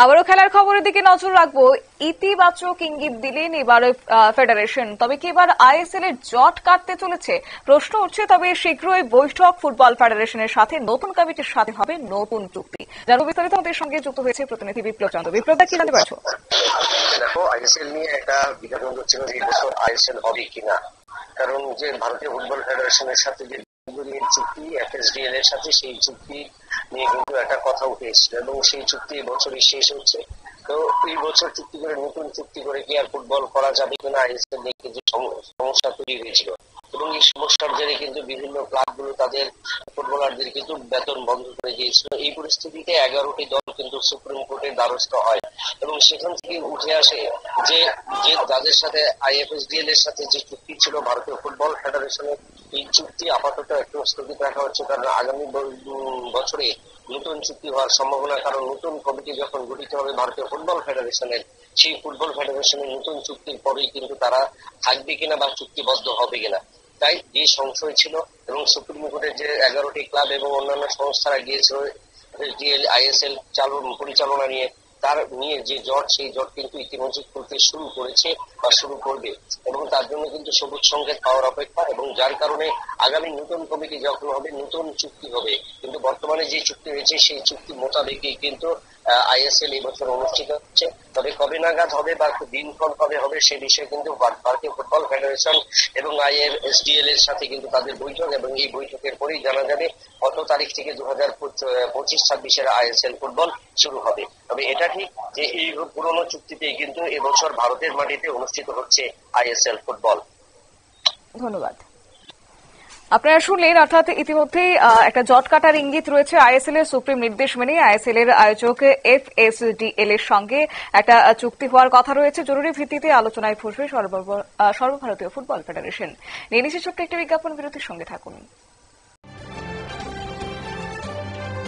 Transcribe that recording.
আবারও খেলার খবরের দিকে নজর রাখবো। ইতিবাচক ইঙ্গিত দিলেন এবারে ফেডারেশন, তবে কি এবার আইএসএল এর জট কাটতে চলেছে প্রশ্ন উঠছে। তবে শীঘ্রই বৈঠক ফুটবল ফেডারেশনের সাথে, নতুন কমিটির সাথে হবে নতুন চুক্তি। জানবো বিস্তারিত, আমাদের সঙ্গে যুক্ত হয়েছে প্রতিনিধি বিপ্লব চন্দ্র। বিপ্লবদা, কি জানতে পারছো? দেখো, আইএসএল নিয়ে একটা বিজ্ঞাপন হচ্ছিল যে এবছর আইএসএল হবে কিনা, কারণ যে ভারতীয় ফুটবল ফেডারেশনের সাথে যে চুক্তি এফএসডিএল এর সাথে, সেই চুক্তি নিয়ে কিন্তু একটা কথা উঠে এসেছিল এবং সেই চুক্তি বছরই শেষ হচ্ছে। তো এই বছর চুক্তি করে নতুন চুক্তি করে কি আর ফুটবল করা যাবে কিনা, আইএসএল নিয়ে কিন্তু সমস্যা তৈরি হয়েছিল এবং এই সমস্যার জেরে কিন্তু বিভিন্ন ক্লাবগুলো তাদের ফুটবলারদের কিন্তু বেতন বন্ধ করে দিয়েছিল। এই পরিস্থিতিতে 11টি দল কিন্তু সুপ্রিম কোর্টের দ্বারস্থ হয় এবং সেখান থেকে উঠে আসে যে যাদের সাথে আইএফএসডিএল এর সাথে যে চুক্তি ছিল ভারতীয় ফুটবল ফেডারেশনের, এই চুক্তি আপাতত একটু স্থগিত রাখা হচ্ছে, কারণ আগামী বছরে নতুন চুক্তি হওয়ার সম্ভাবনা। কারণ নতুন কমিটি যখন গঠিত হবে ভারতীয় ফুটবল ফেডারেশনের, সেই ফুটবল ফেডারেশনের নতুন চুক্তির পরেই কিন্তু তারা থাকবে কিনা বা চুক্তিবদ্ধ হবে কিনা, তাই যে সংশয় ছিল এবং সুপ্রিম কোর্টের যে 11টি ক্লাব এবং অন্যান্য সংস্থারা গিয়েছিল আইএসএল পরিচালনা নিয়ে, তার নিয়ে যে জট, সেই জট কিন্তু ইতিমধ্যে করতে শুরু করেছে বা শুরু করবে এবং তার জন্য কিন্তু সবুজ সংকেত পাওয়ার অপেক্ষা। এবং যার কারণে আগামী নতুন কমিটি যখন হবে নতুন চুক্তি হবে, কিন্তু বর্তমানে যে চুক্তি হয়েছে সেই চুক্তি মোতাবেকই কিন্তু আইএসএল এই বছর অনুষ্ঠিত হচ্ছে। তবে কবে নাগাদ হবে বা দিনক্ষণ কবে হবে সে বিষয়ে কিন্তু ভারতীয় ফুটবল ফেডারেশন এবং আইএফএসডিএল এর সাথে কিন্তু তাদের বৈঠক, এবং এই বৈঠকের পরেই জানা যাবে কত তারিখ থেকে 2025-26 আইএসএল ফুটবল শুরু হবে। তবে এটা ঠিক যে এই পুরনো চুক্তিতেই কিন্তু এবছর ভারতের মাটিতে অনুষ্ঠিত হচ্ছে আইএসএল ফুটবল। ধন্যবাদ। আপনারা শুনলেন, অর্থাৎ ইতিমধ্যেই একটা জট কাটার ইঙ্গিত রয়েছে আইএসএল এর। সুপ্রিম নির্দেশ মেনে আইএসএল এর আয়োজক এফএসডিএল এর সঙ্গে একটা চুক্তি হওয়ার কথা রয়েছে। জরুরি ভিত্তিতে আলোচনায় বসবে সর্বভারতীয় ফুটবল ফেডারেশন। নিয়ে নিচ্ছে ছোট্ট একটি বিজ্ঞাপন বিরতির, সঙ্গে থাকুন।